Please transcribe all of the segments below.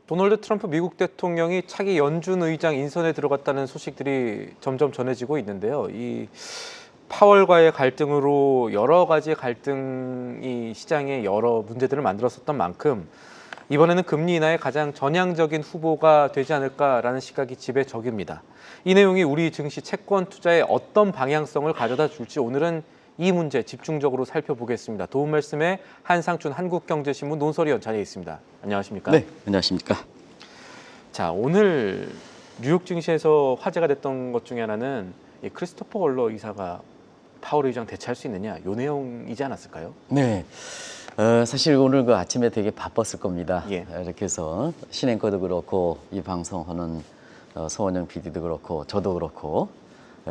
도널드 트럼프 미국 대통령이 차기 연준 의장 인선에 들어갔다는 소식들이 점점 전해지고 있는데요. 이 파월과의 갈등으로 여러 가지 갈등이 시장에 여러 문제들을 만들었었던 만큼 이번에는 금리 인하의 가장 전향적인 후보가 되지 않을까라는 시각이 지배적입니다. 이 내용이 우리 증시 채권 투자에 어떤 방향성을 가져다 줄지 오늘은 이 문제 집중적으로 살펴보겠습니다. 도움 말씀에 한상춘 한국경제신문 논설위원 자리에 있습니다. 안녕하십니까? 네, 안녕하십니까? 자, 오늘 뉴욕 증시에서 화제가 됐던 것 중에 하나는 이 크리스토퍼 월러 이사가 파월 의장 대체할 수 있느냐, 이 내용이지 않았을까요? 네, 사실 오늘 그 아침에 되게 바빴을 겁니다. 예. 이렇게 해서 신앵커도 그렇고 이 방송하는 서원영 PD도 그렇고 저도 그렇고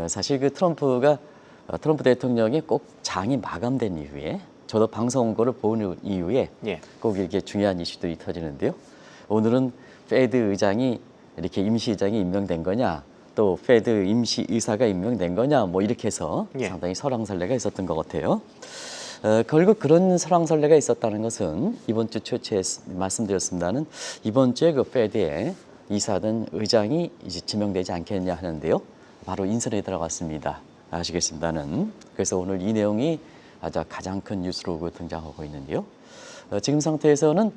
사실 그 트럼프 대통령이 꼭 장이 마감된 이후에 저도 방송국을 본 이후에 예. 꼭 이렇게 중요한 이슈들이 터지는데요. 오늘은 페드 의장이 이렇게 임시 의장이 임명된 거냐, 또 페드 임시 의사가 임명된 거냐, 뭐 이렇게 해서 예. 상당히 설왕설래가 있었던 것 같아요. 결국 그런 설왕설래가 있었다는 것은 이번 주 초치에 말씀드렸습니다는 이번 주에 그 페드의 이사든 의장이 이제 지명되지 않겠냐 하는데요. 바로 인선에 들어갔습니다. 아시겠습니다는. 그래서 오늘 이 내용이 아주 가장 큰 뉴스로 등장하고 있는데요. 지금 상태에서는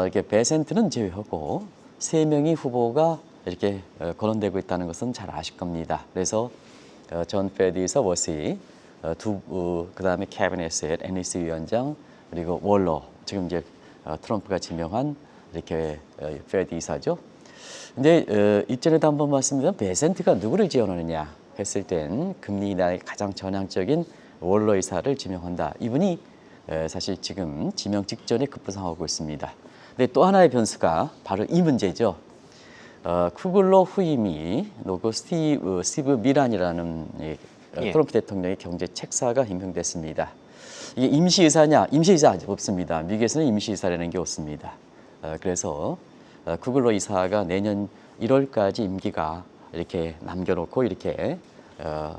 이렇게 베센트는 제외하고 3명의 후보가 이렇게 거론되고 있다는 것은 잘 아실 겁니다. 그래서 존 페드 이사 워시, 그다음에 케빈 에셋 NEC 위원장, 그리고 월러, 지금 이제 트럼프가 지명한 이렇게 페드 이사죠. 근데 이전에도 한번 말씀드린 베센트가 누구를 지원하느냐 했을 땐 금리 인하의 가장 전향적인 월러 이사를 지명한다. 이분이 사실 지금 지명 직전에 급부상하고 있습니다. 근데 또 하나의 변수가 바로 이 문제죠. 쿠글러 후임이 노고 스티브 미란이라는 트럼프 대통령의 경제 책사가 임명됐습니다. 이게 임시의사냐? 임시의사 없습니다. 미국에서는 임시의사라는 게 없습니다. 그래서 쿠글러 이사가 내년 1월까지 임기가 이렇게 남겨놓고 이렇게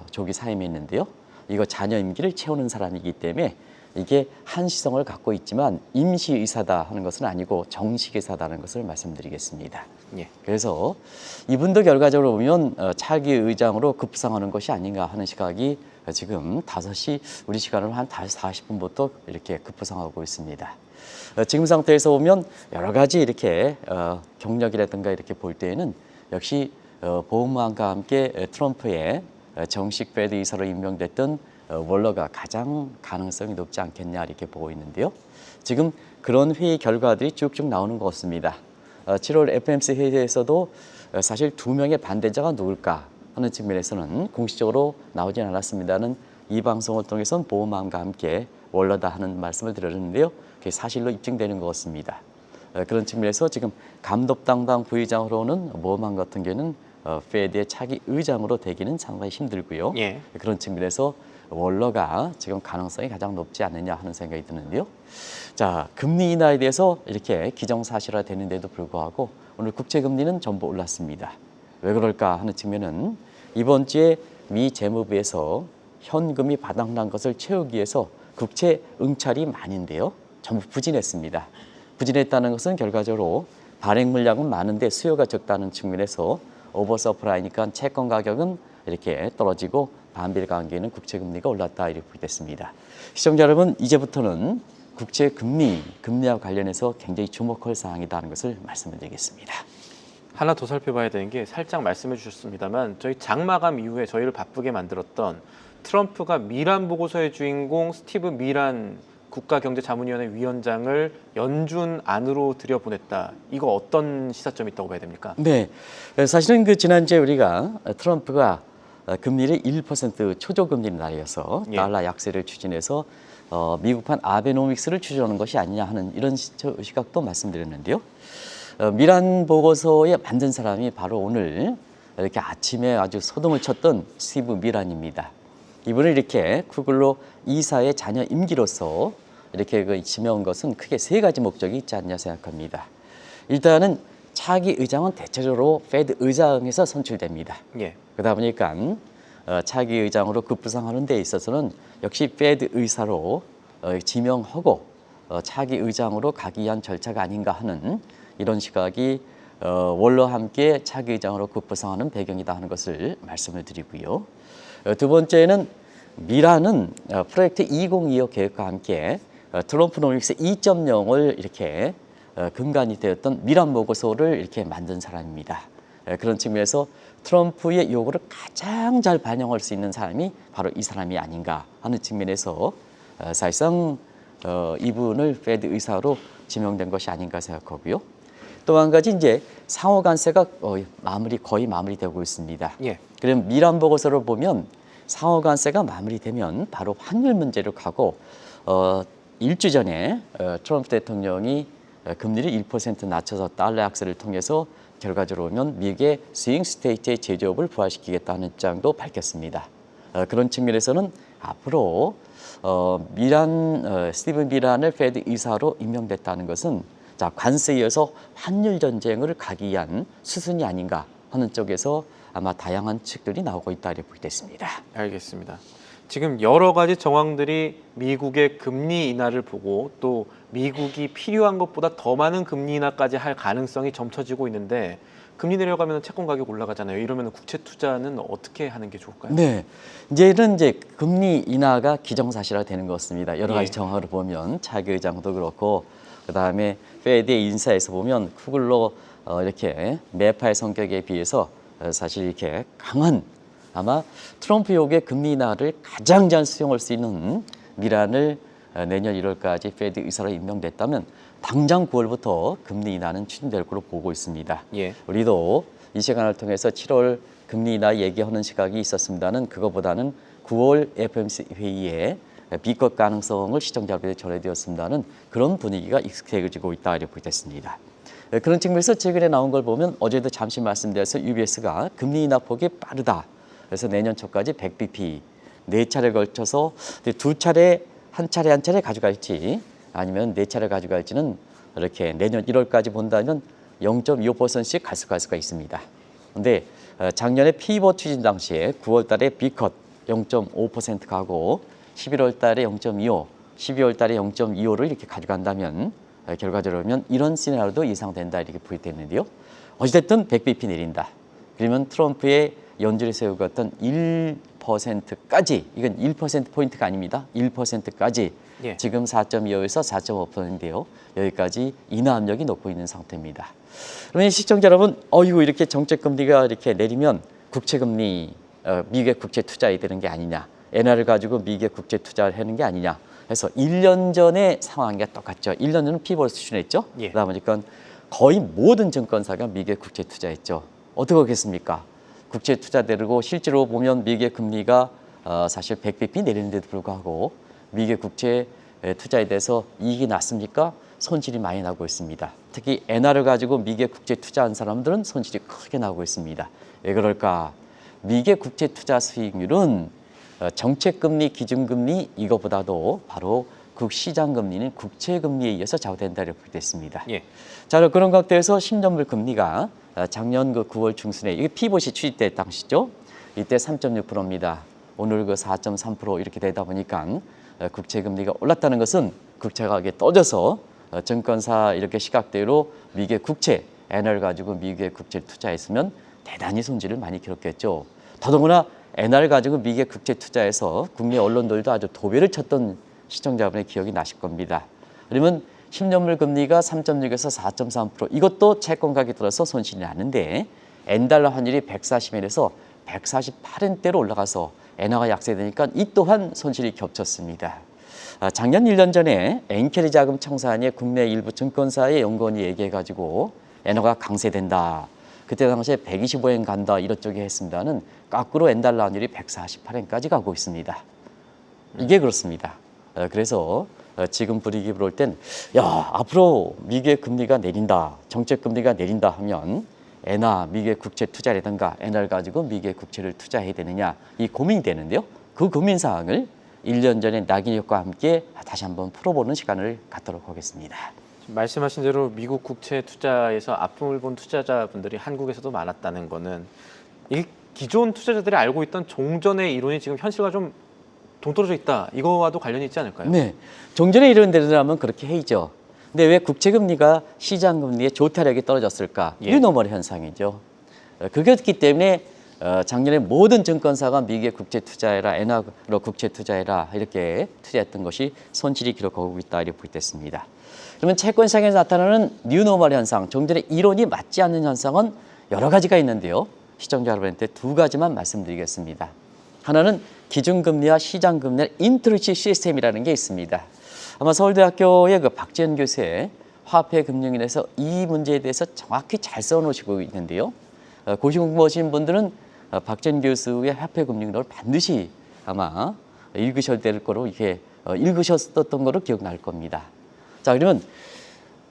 조기 사임이 있는데요. 이거 자녀 임기를 채우는 사람이기 때문에 이게 한시성을 갖고 있지만 임시의사다 하는 것은 아니고 정식의사다는 것을 말씀드리겠습니다. 예. 그래서 이분도 결과적으로 보면 차기 의장으로 급부상하는 것이 아닌가 하는 시각이 지금 5시 우리 시간으로 한 5시 40분부터 이렇게 급부상하고 있습니다. 지금 상태에서 보면 여러 가지 이렇게 경력이라든가 이렇게 볼 때에는 역시 보험왕과 함께 트럼프의 정식 페드 이사로 임명됐던 월러가 가장 가능성이 높지 않겠냐 이렇게 보고 있는데요. 지금 그런 회의 결과들이 쭉쭉 나오는 것 같습니다. 7월 FOMC 회의에서도 사실 2명의 반대자가 누굴까 하는 측면에서는 공식적으로 나오진 않았습니다는 이 방송을 통해서는 보험왕과 함께 월러다 하는 말씀을 드렸는데요. 그게 사실로 입증되는 것 같습니다. 그런 측면에서 지금 감독당당 부의장으로는 보험왕 같은 경우는 페드의 차기 의장으로 되기는 상당히 힘들고요. 예. 그런 측면에서 월러가 지금 가능성이 가장 높지 않느냐 하는 생각이 드는데요. 자, 금리 인하에 대해서 이렇게 기정사실화 되는데도 불구하고 오늘 국채금리는 전부 올랐습니다. 왜 그럴까 하는 측면은 이번 주에 미 재무부에서 현금이 바닥난 것을 채우기 위해서 국채 응찰이 많은데요. 전부 부진했습니다. 부진했다는 것은 결과적으로 발행 물량은 많은데 수요가 적다는 측면에서 오버서플라이니까 채권 가격은 이렇게 떨어지고 반비례 관계는 국채금리가 올랐다 이렇게 보겠습니다. 시청자 여러분, 이제부터는 금리와 관련해서 굉장히 주목할 사항이라는 것을 말씀을 드리겠습니다. 하나 더 살펴봐야 되는 게 살짝 말씀해 주셨습니다만 저희 장마감 이후에 저희를 바쁘게 만들었던 트럼프가 미란 보고서의 주인공 스티브 미란 국가경제자문위원회 위원장을 연준 안으로 들여보냈다. 이거 어떤 시사점이 있다고 봐야 됩니까? 네, 사실은 그 지난주에 우리가 트럼프가 금리를 1% 초저금리를 날려서 예. 달러 약세를 추진해서 미국판 아베노믹스를 추진하는 것이 아니냐 하는 이런 시각도 말씀드렸는데요. 미란 보고서에 만든 사람이 바로 오늘 이렇게 아침에 아주 소동을 쳤던 스티브 미란입니다. 이분을 이렇게 쿠글러 이사의 자녀 임기로서 이렇게 지명한 것은 크게 3가지 목적이 있지 않냐 생각합니다. 일단은 차기 의장은 대체적으로 페드 의장에서 선출됩니다. 예. 그러다 보니까 차기 의장으로 급부상하는 데 있어서는 역시 페드 의사로 지명하고 차기 의장으로 가기 위한 절차가 아닌가 하는 이런 시각이 월러와 함께 차기 의장으로 급부상하는 배경이다 하는 것을 말씀을 드리고요. 두 번째는 미라는 프로젝트 2025 계획과 함께 트럼프노믹스 2.0을 이렇게 근간이 되었던 미란 보고서를 이렇게 만든 사람입니다. 그런 측면에서 트럼프의 요구를 가장 잘 반영할 수 있는 사람이 바로 이 사람이 아닌가 하는 측면에서 사실상 이분을 페드 의사로 지명된 것이 아닌가 생각하고요. 또 한 가지 이제 상호 관세가 거의 마무리되고 있습니다. 예. 그럼 미란 보고서를 보면 상호 관세가 마무리되면 바로 환율 문제로 가고 일주 전에 트럼프 대통령이 금리를 1% 낮춰서 달러 약세를 통해서 결과적으로 보면 미국의 스윙 스테이트의 제조업을 부활시키겠다는 입장도 밝혔습니다. 그런 측면에서는 앞으로 스티븐 미란을 페드 의사로 임명됐다는 것은 자, 관세에 이어서 환율 전쟁을 가기 위한 수순이 아닌가 하는 쪽에서 아마 다양한 측들이 나오고 있다 이렇게 보게 됐습니다. 알겠습니다. 지금 여러 가지 정황들이 미국의 금리 인하를 보고 또 미국이 필요한 것보다 더 많은 금리 인하까지 할 가능성이 점쳐지고 있는데 금리 내려가면 채권 가격 올라가잖아요. 이러면 국채 투자는 어떻게 하는 게 좋을까요? 네, 이제는 금리 인하가 기정사실화 되는 것 같습니다. 여러 가지 예. 정황을 보면 차기 의장도 그렇고 그다음에 페드의 인사에서 보면 쿠글로 이렇게 매파의 성격에 비해서 사실 이렇게 강한 아마 트럼프 요구의 금리 인하를 가장 잘 수용할 수 있는 미란을 내년 1월까지 페드 의사로 임명됐다면 당장 9월부터 금리 인하는 추진될 것으로 보고 있습니다. 예. 우리도 이 시간을 통해서 7월 금리 인하 얘기하는 시각이 있었습니다는 그거보다는 9월 FOMC 회의에 비컷 가능성을 시청자분들에게 전해드렸습니다는 그런 분위기가 익숙해지고 있다 이렇게 보겠습니다. 그런 측면에서 최근에 나온 걸 보면 어제도 잠시 말씀드려서 UBS가 금리 인하 폭이 빠르다. 그래서 내년 초까지 100bp 4차례 걸쳐서 두 차례 한 차례 가져갈지 아니면 4차례 가져갈지는 이렇게 내년 1월까지 본다면 0.25%씩 갈 수가 있습니다. 그런데 작년에 피벗 추진 당시에 9월 달에 비컷 0.5% 가고 11월 달에 0.25, 12월 달에 0.25를 이렇게 가져간다면 결과적으로 보면 이런 시나리오도 예상된다 이렇게 부여됐는데요. 어찌됐든 100bp 내린다. 그러면 트럼프의 연준이 세우고 있던 1%까지 이건 1%포인트가 아닙니다. 1%까지 예. 지금 4.25에서 4.5%인데요. 여기까지 인하 압력이 놓고 있는 상태입니다. 그러면 시청자 여러분, 이렇게 정책금리가 이렇게 내리면 국채금리, 미국의 국채 투자해야 되는 게 아니냐. 엔화를 가지고 미국의 국채 투자를 하는 게 아니냐. 해서 1년 전의 상황과 똑같죠. 1년 전은 피벗 수준했죠. 예. 그러다 보니까 거의 모든 증권사가 미국의 국채 투자했죠. 어떻게 하겠습니까? 국채 투자 내리고 실제로 보면 미국의 금리가 사실 100bp 내리는데도 불구하고 미국의 국채 투자에 대해서 이익이 났습니까? 손실이 많이 나고 있습니다. 특히 엔화를 가지고 미국의 국채 투자한 사람들은 손실이 크게 나고 있습니다. 왜 그럴까? 미국의 국채 투자 수익률은 정책금리, 기준금리 이거보다도 바로 시장금리는 국채금리에 이어서 좌우된다 이렇게 됐습니다. 예. 자, 그런 각도에서 10년물 금리가 작년 9월 중순에 이게 피벗이 취입될 당시죠. 이때 3.6%입니다. 오늘 4.3% 이렇게 되다 보니까 국채금리가 올랐다는 것은 국채 가격이 떠져서 증권사 이렇게 시각대로 미국의 국채, 엔화를 가지고 미국의 국채를 투자했으면 대단히 손실을 많이 기록했죠. 더더구나 엔화를 가지고 미국의 국채 투자해서 국내 언론들도 아주 도배를 쳤던 시청자분의 기억이 나실 겁니다. 그러면 10년물 금리가 3.6에서 4.3% 이것도 채권 가격이 들어서 손실이 나는데 엔달러 환율이 140엔에서 148엔대로 올라가서 엔화가 약세되니까 이 또한 손실이 겹쳤습니다. 작년 1년 전에 엔캐리 자금 청산에 국내 일부 증권사의 연구원이 얘기해가지고 엔화가 강세된다. 그때 당시에 125엔 간다 이런 쪽에 했습니다는 거꾸로 엔달러 환율이 148엔까지 가고 있습니다. 이게 그렇습니다. 그래서 지금 분위기 볼 땐 앞으로 미국의 금리가 내린다, 정책 금리가 내린다 하면 엔화, 미국의 국채 투자라든가 엔화를 가지고 미국의 국채를 투자해야 되느냐 이 고민이 되는데요. 그 고민 사항을 1년 전에 낙인효과와 함께 다시 한번 풀어보는 시간을 갖도록 하겠습니다. 말씀하신 대로 미국 국채 투자에서 아픔을 본 투자자분들이 한국에서도 많았다는 거는 이 기존 투자자들이 알고 있던 종전의 이론이 지금 현실과 좀 동떨어져 있다. 이거와도 관련이 있지 않을까요? 네, 종전의 이론대로라면 그렇게 해야죠. 근데 왜 국채금리가 시장금리의 조타력이 떨어졌을까? 예. 뉴노멀 현상이죠. 그렇기 때문에 작년에 모든 증권사가 미국에 국채 투자해라, 엔화로 국채 투자해라 이렇게 투자했던 것이 손실이 기록하고 있다 이렇게 보겠습니다. 그러면 채권시장에서 나타나는 뉴노멀 현상, 좀 전에 이론이 맞지 않는 현상은 여러 가지가 있는데요. 시청자 여러분한테 두 가지만 말씀드리겠습니다. 하나는 기준금리와 시장금리의 인트리시 시스템이라는 게 있습니다. 아마 서울대학교의 그 박지현 교수의 화폐금융인에서 이 문제에 대해서 정확히 잘 써놓으시고 있는데요. 고시 공부하신 분들은 박지현 교수의 화폐금융론을 반드시 아마 읽으셔야 될 거로 이렇게 읽으셨던 거로 기억날 겁니다. 자, 그러면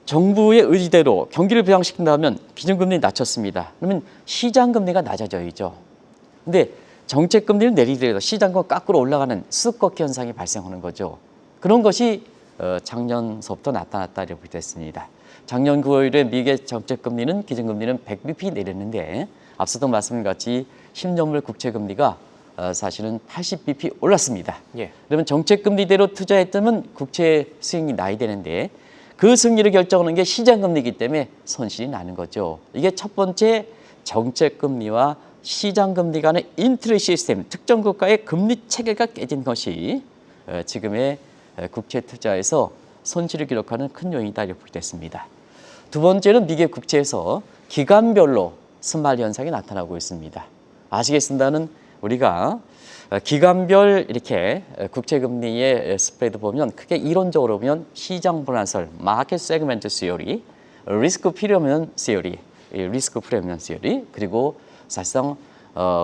정부의 의지대로 경기를 부양시킨다면 기준금리 낮췄습니다. 그러면 시장금리가 낮아져야죠. 근데 정책금리를 내리더라도 시장과 거꾸로 올라가는 수급꺾기 현상이 발생하는 거죠. 그런 것이 작년서부터 나타났다 이렇게 됐습니다. 작년 9월에 미국의 정책금리는 기준금리는 100bp 내렸는데 앞서도 말씀드린 10년물 국채금리가 사실은 80bp 올랐습니다. 예. 그러면 정책금리대로 투자했다면 국채 수익이 나야 되는데 그 승리를 결정하는 게 시장금리이기 때문에 손실이 나는 거죠. 이게 첫 번째 정책금리와 시장금리 간의 인트리 시스템, 특정 국가의 금리 체계가 깨진 것이 지금의 국채 투자에서 손실을 기록하는 큰 요인이다 이렇게 보겠습니다. 두 번째는 미국 국채에서 기간별로 스마일 현상이 나타나고 있습니다. 아시겠습니다는 우리가 기간별 이렇게 국채금리의 스프레드 보면 크게 이론적으로 보면 시장 분할설, 마켓 세그멘트 시어리, 리스크 프리미엄 시어리, 리스크 프리미엄 시어리, 그리고 사실상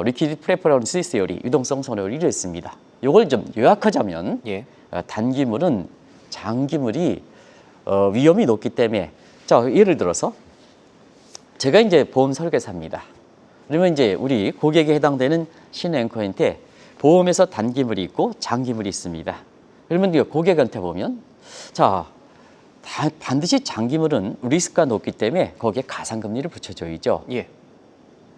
리퀴디티 프레퍼런스 시어리, 유동성 선호율이 있습니다. 이걸 좀 요약하자면 예. 단기물은 장기물이 위험이 높기 때문에 자, 예를 들어서 제가 이제 보험 설계사입니다. 그러면 이제 우리 고객에 해당되는 신앵커한테 보험에서 단기물이 있고 장기물이 있습니다. 그러면 고객한테 보면 자, 반드시 장기물은 리스크가 높기 때문에 거기에 가상금리를 붙여줘야죠. 예.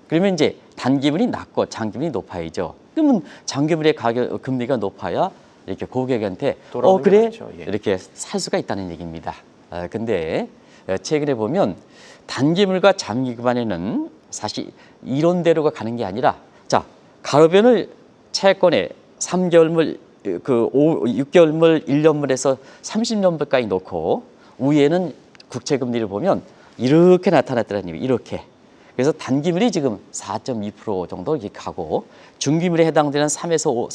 그러면 이제 단기물이 낮고 장기물이 높아야죠. 그러면 장기물의 가격 금리가 높아야 이렇게 고객한테 그래 많죠. 예. 이렇게 살 수가 있다는 얘기입니다. 근데 최근에 보면 단기물과 장기간에는 사실 이론대로가 가는 게 아니라 자, 가로변을 채권에 3개월물, 6개월물, 1년물에서 30년물까지 놓고 위에는 국채금리를 보면 이렇게 나타났더라는 얘기예요. 이렇게. 그래서 단기물이 지금 4.2% 정도 이렇게 가고 중기물에 해당되는 3년에서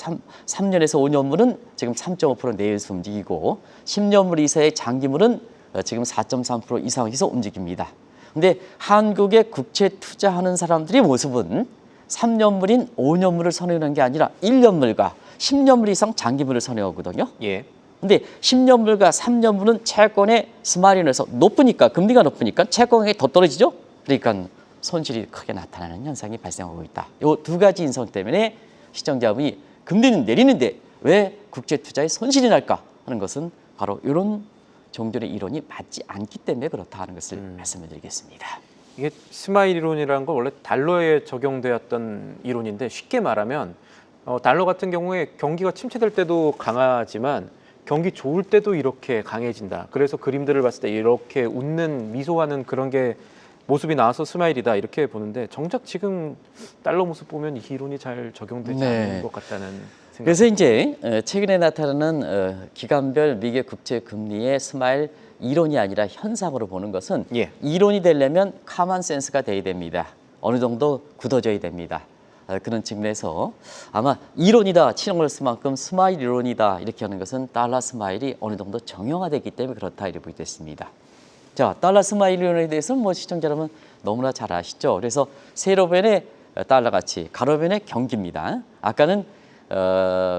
5년물은 지금 3.5% 내에서 움직이고 10년물 이상의 장기물은 지금 4.3% 이상에서 움직입니다. 근데 한국의 국채 투자하는 사람들의 모습은 3년물인 5년물을 선호하는 게 아니라 1년물과 10년물 이상 장기물을 선호하거든요. 예. 근데 10년물과 3년물은 채권의 스마일인에서 높으니까 금리가 높으니까 채권 가격이 더 떨어지죠. 그러니까 손실이 크게 나타나는 현상이 발생하고 있다. 이 두 가지 인성 때문에 시청자분이 금리는 내리는데 왜 국채 투자에 손실이 날까 하는 것은 바로 이런 정도의 이론이 맞지 않기 때문에 그렇다 하는 것을 말씀을 드리겠습니다. 이게 스마일 이론이라는 건 원래 달러에 적용되었던 이론인데 쉽게 말하면 달러 같은 경우에 경기가 침체될 때도 강하지만 경기 좋을 때도 이렇게 강해진다. 그래서 그림들을 봤을 때 이렇게 웃는 미소하는 그런 게 모습이 나와서 스마일이다 이렇게 보는데 정작 지금 달러 모습 보면 이 이론이 잘 적용되지 않는 것 같다는 생각. 그래서 이제 최근에 나타나는 기간별 미국 국채 금리의 스마일 이론이 아니라 현상으로 보는 것은 예. 이론이 되려면 카먼 센스가 돼야 됩니다. 어느 정도 굳어져야 됩니다. 그런 측면에서 아마 이론이다 치는 걸 쓸 만큼 스마일 이론이다 이렇게 하는 것은 달러 스마일이 어느 정도 정형화되기 때문에 그렇다 이렇게 보겠습니다. 자, 달러 스마일 이론에 대해서는 뭐 시청자 여러분 너무나 잘 아시죠. 그래서 세로변의 달러 가치, 가로변의 경기입니다. 아까는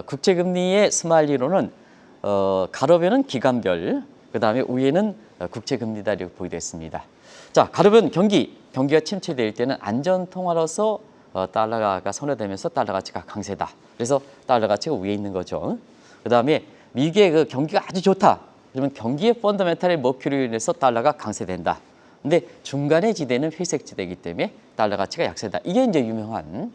국채금리의 스마일 이론은 가로변은 기간별, 그 다음에 위에는 국채금리다 이렇게 보게 됐습니다. 자, 가로변 경기가 침체될 때는 안전통화로서 달러가 선호되면서 달러 가치가 강세다. 그래서 달러 가치가 위에 있는 거죠. 그 다음에 미국의 그 경기가 아주 좋다. 그러면 경기의 펀더멘탈의 목표로 인해서 달러가 강세된다. 근데 중간의 지대는 회색 지대이기 때문에 달러 가치가 약세다. 이게 이제 유명한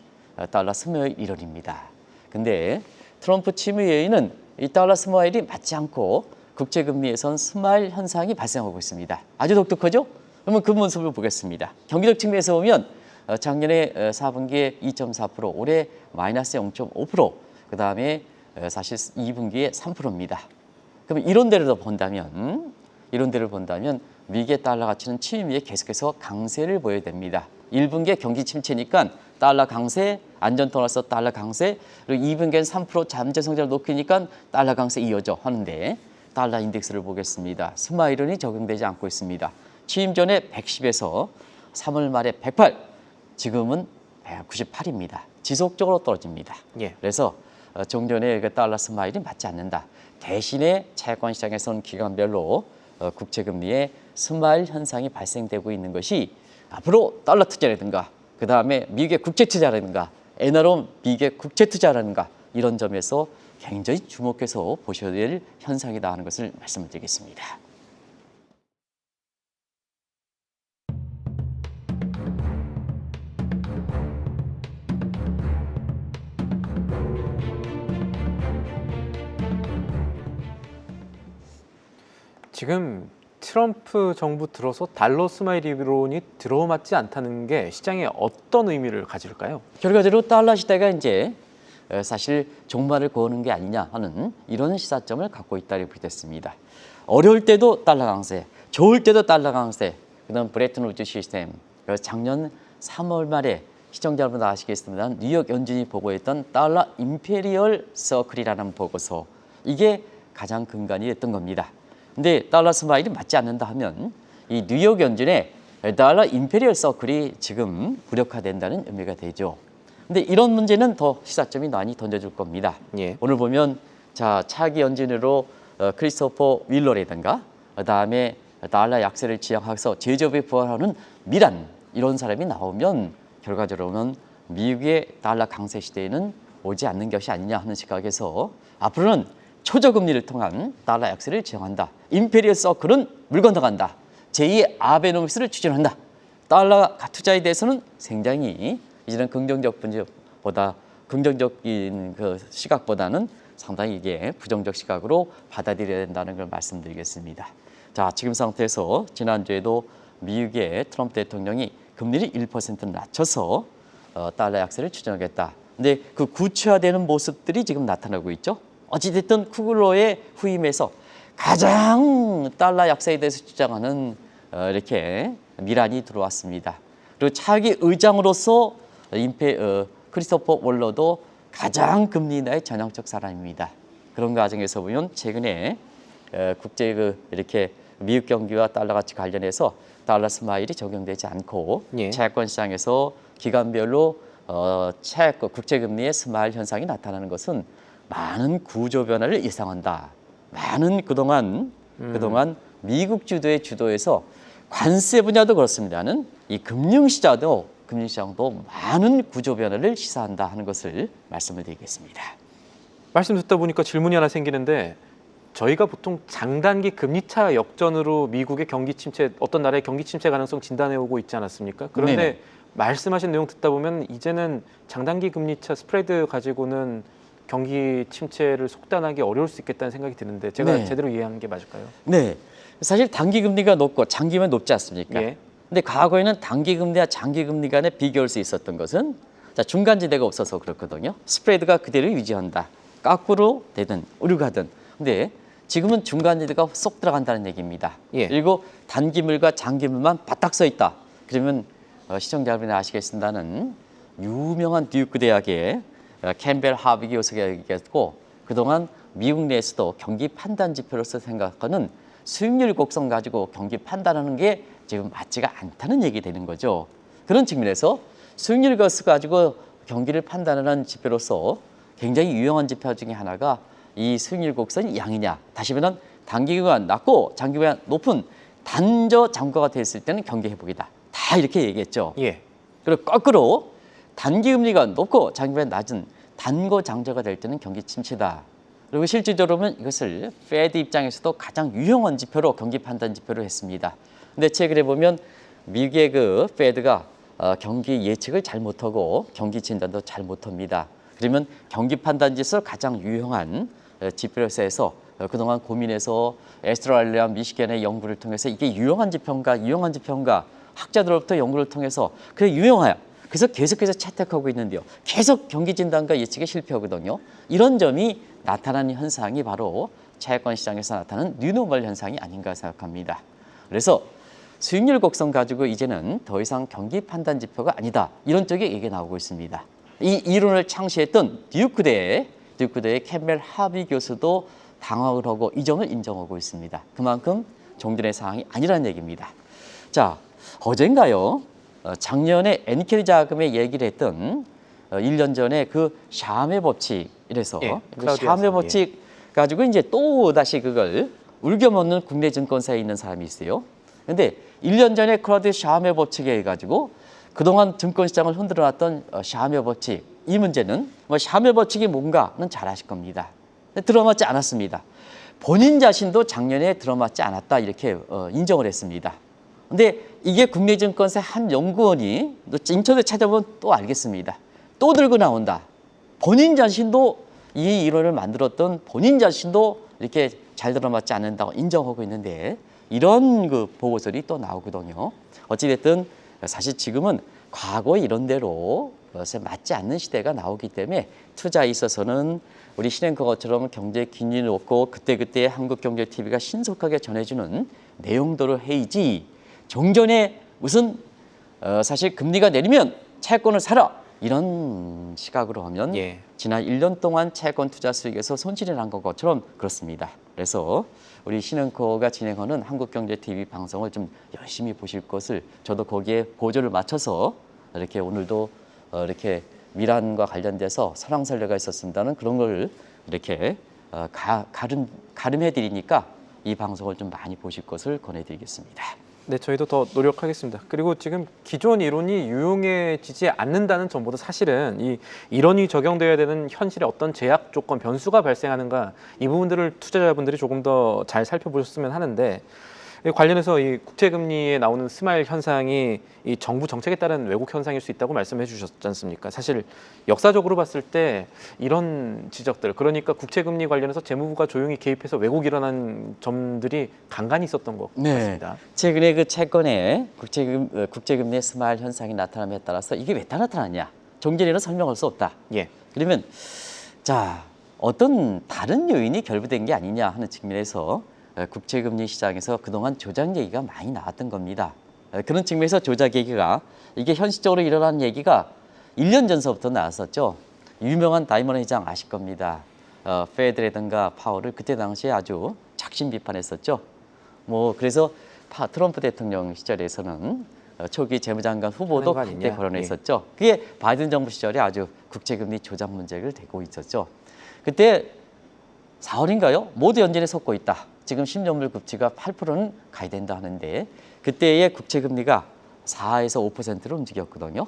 달러 스마일 이론입니다. 근데 트럼프 치무회의는 이 달러 스마일이 맞지 않고 국제금리에선 스마일 현상이 발생하고 있습니다. 아주 독특하죠? 그러면 그 모습을 보겠습니다. 경기적 측면에서 보면 작년에 4분기에 2.4%, 올해 마이너스 0.5%, 그 다음에 사실 2분기에 3%입니다. 그럼 이런 데를 본다면 미국의 달러 가치는 취임 이에 계속해서 강세를 보여야 됩니다. 1분기에 경기 침체니까 달러 강세, 안전 떠나서 달러 강세, 그리고 2분기에는 3% 잠재 성장을 높이니까 달러 강세 이어져 하는데 달러 인덱스를 보겠습니다. 스마일은이 적용되지 않고 있습니다. 취임 전에 110에서 3월 말에 108, 지금은 198입니다. 지속적으로 떨어집니다. 예. 그래서 종전의 그 달러 스마일이 맞지 않는다. 대신에 채권 시장에서는 기간별로 국채금리의 스마일 현상이 발생되고 있는 것이 앞으로 달러 투자라든가 그 다음에 미국의 국채 투자라든가 엔화로 미국의 국채 투자라든가 이런 점에서 굉장히 주목해서 보셔야 될 현상이다 하는 것을 말씀을 드리겠습니다. 지금 트럼프 정부 들어서 달러 스마일 이론이 들어맞지 않다는 게 시장에 어떤 의미를 가질까요? 결과적으로 달러 시대가 이제 사실 종말을 거는 게 아니냐 하는 이런 시사점을 갖고 있다고 보겠습니다. 어려울 때도 달러 강세, 좋을 때도 달러 강세, 그다음 브레튼 우드 시스템. 작년 3월 말에 시청자 여러분 아시겠습니다. 뉴욕 연준이 보고했던 달러 임페리얼 서클이라는 보고서, 이게 가장 근간이 됐던 겁니다. 근데 달러 스마일이 맞지 않는다 하면 이 뉴욕 연준의 달러 임페리얼 서클이 지금 무력화된다는 의미가 되죠. 근데 이런 문제는 더 시사점이 많이 던져줄 겁니다. 예. 오늘 보면 자 차기 연준으로 크리스토퍼 윌러라든가 그다음에 달러 약세를 지향해서 제조업에 부활하는 미란, 이런 사람이 나오면 결과적으로는 미국의 달러 강세 시대에는 오지 않는 것이 아니냐 하는 시각에서 앞으로는 초저금리를 통한 달러 약세를 지향한다. 임페리얼 서클은 물 건너간다. 제2의 아베노믹스를 추진한다. 달러 투자에 대해서는 굉장히 이제는 긍정적인 그 시각보다는 상당히 이게 부정적 시각으로 받아들여야 된다는 걸 말씀드리겠습니다. 자, 지금 상태에서 지난주에도 미국의 트럼프 대통령이 금리를 1%는 낮춰서 달러 약세를 추진하겠다. 근데 그 구체화되는 모습들이 지금 나타나고 있죠. 어찌됐든 쿠글러의 후임에서 가장 달러 약세에 대해서 주장하는 이렇게 미란이 들어왔습니다. 그리고 차기 의장으로서 크리스토퍼 월러도 가장 금리 인하에 전향적 사람입니다. 그런 과정에서 보면 최근에 국제 이렇게 미국 경기와 달러 가치 관련해서 달러 스마일이 적용되지 않고 예. 채권 시장에서 기간별로 국제 금리의 스마일 현상이 나타나는 것은 많은 구조 변화를 예상한다. 많은 그동안 미국 주도의 주도에서 관세 분야도 그렇습니다는 이 금융시장도 많은 구조 변화를 시사한다 하는 것을 말씀을 드리겠습니다. 말씀 듣다 보니까 질문이 하나 생기는데, 저희가 보통 장단기 금리차 역전으로 미국의 경기 침체, 어떤 나라의 경기 침체 가능성 진단해 오고 있지 않았습니까? 그런데 네네. 말씀하신 내용 듣다 보면 이제는 장단기 금리차 스프레드 가지고는 경기 침체를 속단하기 어려울 수 있겠다는 생각이 드는데 제가 네. 제대로 이해한 게 맞을까요? 네, 사실 단기 금리가 높고 장기면 높지 않습니까? 예. 근데 과거에는 단기 금리와 장기 금리 간에 비교할 수 있었던 것은 중간지대가 없어서 그렇거든요. 스프레드가 그대로 유지한다. 거꾸로 되든 오르가든. 근데 지금은 중간지대가 쏙 들어간다는 얘기입니다. 예. 그리고 단기물과 장기물만 바닥 서 있다. 그러면 시청자 여러분이 아시겠습니다는 유명한 듀크 대학의 캠벨 하비 교수가 얘기했고, 그동안 미국 내에서도 경기 판단 지표로서 생각하는 수익률 곡선 가지고 경기 판단하는 게 지금 맞지가 않다는 얘기 되는 거죠. 그런 측면에서 수익률 곡선 가지고 경기를 판단하는 지표로서 굉장히 유용한 지표 중에 하나가 이 수익률 곡선이 양이냐, 다시 말하면 단기간 낮고 장기간 높은 단저 장고가 됐을 때는 경기 회복이다. 다 이렇게 얘기했죠. 예. 그리고 거꾸로 단기 금리가 높고 장기간 낮은 단고 장저가 될 때는 경기 침체다. 그리고 실질적으로는 이것을 페드 입장에서도 가장 유용한 지표로 경기 판단 지표로 했습니다. 근데 최근에 보면 미국의 그 페드가 경기 예측을 잘 못하고 경기 진단도 잘 못합니다. 그러면 경기 판단 지수 가장 유용한 지표로서 해서 그동안 고민해서 에스트랄리아, 미시간의 연구를 통해서 이게 유용한 지표인가 학자들로부터 연구를 통해서 그게 유용해요. 그래서 계속해서 채택하고 있는데요. 계속 경기 진단과 예측에 실패하거든요. 이런 점이 나타나는 현상이 바로 채권 시장에서 나타나는 뉴노멀 현상이 아닌가 생각합니다. 그래서 수익률 곡선 가지고 이제는 더 이상 경기 판단 지표가 아니다. 이런 쪽에 얘기가 나오고 있습니다. 이 이론을 창시했던 듀크대의 캠벨 하비 교수도 당황을 하고 이 점을 인정하고 있습니다. 그만큼 종전의 상황이 아니라는 얘기입니다. 자, 어젠가요? 작년에 엔켈 자금의 얘기를 했던 1년 전에 그 샤메 법칙 이래서 그 샤메 법칙 가지고 이제 또 다시 그걸 울겨먹는 국내 증권사에 있는 사람이 있어요. 근데 1년 전에 클라우드 샤메 법칙에 의해 가지고 그동안 증권시장을 흔들어놨던 샤메 법칙 이 문제는 뭐 샤메 법칙이 뭔가는 잘 아실 겁니다. 들어맞지 않았습니다. 본인 자신도 작년에 들어맞지 않았다 이렇게 인정을 했습니다. 근데 이게 국내증권사 한 연구원이 인터넷 찾아보면 또 알겠습니다. 또 들고 나온다. 본인 자신도 이 이론을 만들었던 본인 자신도 이렇게 잘 들어맞지 않는다고 인정하고 있는데 이런 그 보고서들이 또 나오거든요. 어찌됐든 사실 지금은 과거 이런 대로 맞지 않는 시대가 나오기 때문에 투자에 있어서는 우리 신앵커처럼 경제 기준이 높고 그때그때 한국경제TV가 신속하게 전해주는 내용도로 해야지 종전에 무슨 사실 금리가 내리면 채권을 사라 이런 시각으로 하면 지난 1년 동안 채권 투자 수익에서 손실이 난 것처럼 그렇습니다. 그래서 우리 신앵커가 진행하는 한국경제TV 방송을 좀 열심히 보실 것을 저도 거기에 보조를 맞춰서 이렇게 오늘도 이렇게 미란과 관련돼서 설왕설래가 있었습니다는 그런 걸 이렇게 가름해 드리니까 이 방송을 좀 많이 보실 것을 권해드리겠습니다. 네, 저희도 더 노력하겠습니다. 그리고 지금 기존 이론이 유용해지지 않는다는 점보다 사실은 이 이론이 적용되어야 되는 현실의 어떤 제약 조건, 변수가 발생하는가 이 부분들을 투자자분들이 조금 더 잘 살펴보셨으면 하는데 관련해서 이 국채금리에 나오는 스마일 현상이 이 정부 정책에 따른 왜곡 현상일 수 있다고 말씀해 주셨지 않습니까? 사실 역사적으로 봤을 때 이런 지적들, 그러니까 국채금리 관련해서 재무부가 조용히 개입해서 왜곡이 일어난 점들이 간간히 있었던 것 같습니다. 최근에 그 채권에 국채금리의 스마일 현상이 나타남에 따라서 이게 왜 나타났냐? 종전에는 설명할 수 없다. 그러면 자, 어떤 다른 요인이 결부된 게 아니냐 하는 측면에서 국채금리 시장에서 그동안 조작 얘기가 많이 나왔던 겁니다. 그런 측면에서 조작 얘기가 이게 현실적으로 일어난 얘기가 1년 전서부터 나왔었죠. 유명한 다이먼 회장 아실 겁니다. 페드라든가 파월을 그때 당시에 아주 작심 비판했었죠. 뭐 그래서 트럼프 대통령 시절에서는 초기 재무장관 후보도 그때 거론했었죠. 그게 바이든 정부 시절에 아주 국채금리 조작 문제를 대고 있었죠. 그때 4월인가요? 모두 연준에 속고 있다. 지금 10년물 국채가 8%는 가야 된다 하는데 그때의 국채금리가 4에서 5%로 움직였거든요.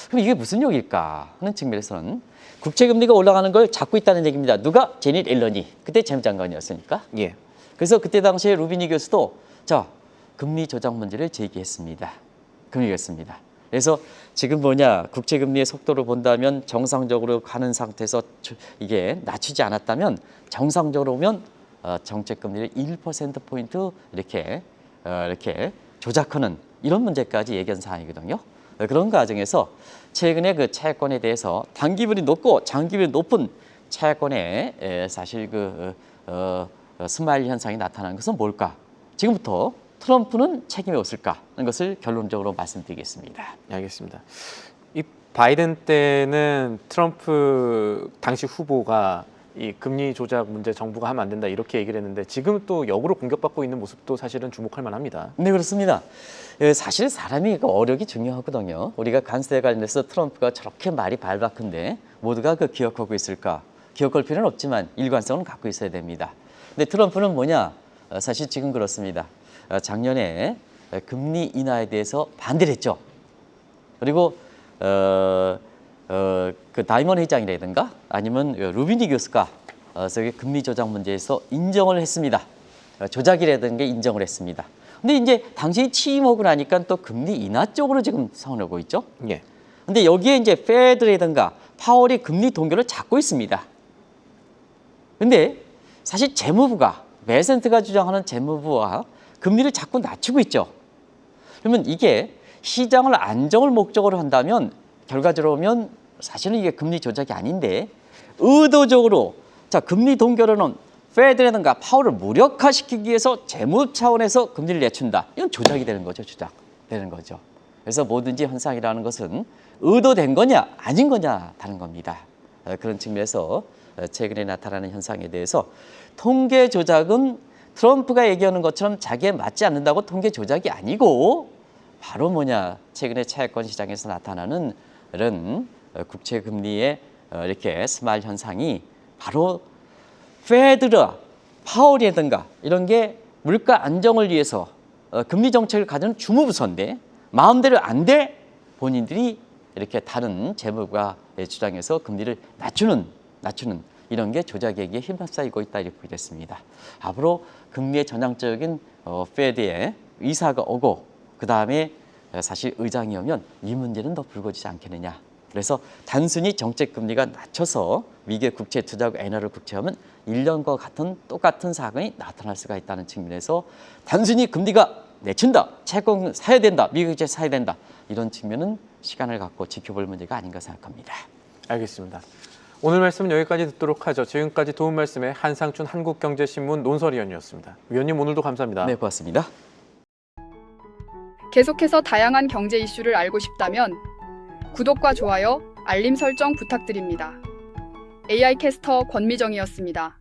그럼 이게 무슨 얘기일까 하는 측면에서는 국채금리가 올라가는 걸 잡고 있다는 얘기입니다. 누가? 제닛 옐런이. 그때 재무장관이었으니까. 그래서 그때 당시에 루비니 교수도 자, 금리 조작 문제를 제기했습니다. 그래서 지금 뭐냐 국채금리의 속도를 본다면 정상적으로 가는 상태에서 이게 낮추지 않았다면 정상적으로 오면 정책금리를 1%포인트 이렇게 조작하는 이런 문제까지 예견 사항이거든요. 그런 과정에서 최근에 그 채권에 대해서 단기분이 높고 장기분이 높은 채권에 사실 그 스마일 현상이 나타나는 것은 뭘까? 지금부터 트럼프는 책임이 없을까 하는 것을 결론적으로 말씀드리겠습니다. 알겠습니다. 이 바이든 때는 트럼프 당시 후보가 이 금리 조작 문제 정부가 하면 안 된다 이렇게 얘기를 했는데 지금 또 역으로 공격받고 있는 모습도 사실은 주목할 만합니다. 네, 그렇습니다. 사실 사람이 어력이 중요하거든요. 우리가 관세에 관련해서 트럼프가 저렇게 말이 발박한데 모두가 그 기억하고 있을까? 기억할 필요는 없지만 일관성은 갖고 있어야 됩니다. 근데 트럼프는 뭐냐? 사실 지금 그렇습니다. 작년에 금리 인하에 대해서 반대를 했죠. 그리고 그 다이먼 회장이라든가 아니면 루비니 교수가 저기 금리 조작 문제에서 인정을 했습니다. 조작이라든가 인정을 했습니다. 근데 이제 당신이 취임하고 나니까 또 금리 인하 쪽으로 지금 선언하고 있죠. 근데 여기에 이제 페드라든가 파월이 금리 동결을 잡고 있습니다. 근데 사실 재무부가 매센트가 주장하는 재무부와 금리를 자꾸 낮추고 있죠. 그러면 이게 시장을 안정을 목적으로 한다면 결과적으로 보면 사실은 이게 금리 조작이 아닌데 의도적으로 자 금리 동결로는 페드라든가 파월을 무력화시키기 위해서 재무 차원에서 금리를 낮춘다. 이건 조작이 되는 거죠. 조작되는 거죠. 그래서 뭐든지 현상이라는 것은 의도된 거냐 아닌 거냐 다른 겁니다. 그런 측면에서 최근에 나타나는 현상에 대해서 통계 조작은 트럼프가 얘기하는 것처럼 자기에 맞지 않는다고 통계 조작이 아니고 바로 뭐냐 최근에 차익권 시장에서 나타나는 이런 국채 금리의 이렇게 스마일 현상이 바로 페드라 파월이라든가 이런 게 물가 안정을 위해서 금리 정책을 가지는 주무부서인데 마음대로 안 돼 본인들이 이렇게 다른 재무부가 주장해서 금리를 낮추는 이런 게 조작에게 휩싸이고 있다 이렇게 보겠습니다. 앞으로 금리의 전향적인 페드의 의사가 오고 그 다음에 사실 의장이 오면 이 문제는 더 불거지지 않겠느냐. 그래서 단순히 정책 금리가 낮춰서 미국의 국채 투자국 엔화를 국채하면 1년과 같은 똑같은 사건이 나타날 수가 있다는 측면에서 단순히 금리가 내친다, 채권 사야 된다, 미국 국채 사야 된다 이런 측면은 시간을 갖고 지켜볼 문제가 아닌가 생각합니다. 알겠습니다. 오늘 말씀은 여기까지 듣도록 하죠. 지금까지 도움 말씀에 한상춘 한국경제신문 논설위원이었습니다. 위원님 오늘도 감사합니다. 네, 고맙습니다. 계속해서 다양한 경제 이슈를 알고 싶다면 구독과 좋아요, 알림 설정 부탁드립니다. AI 캐스터 권미정이었습니다.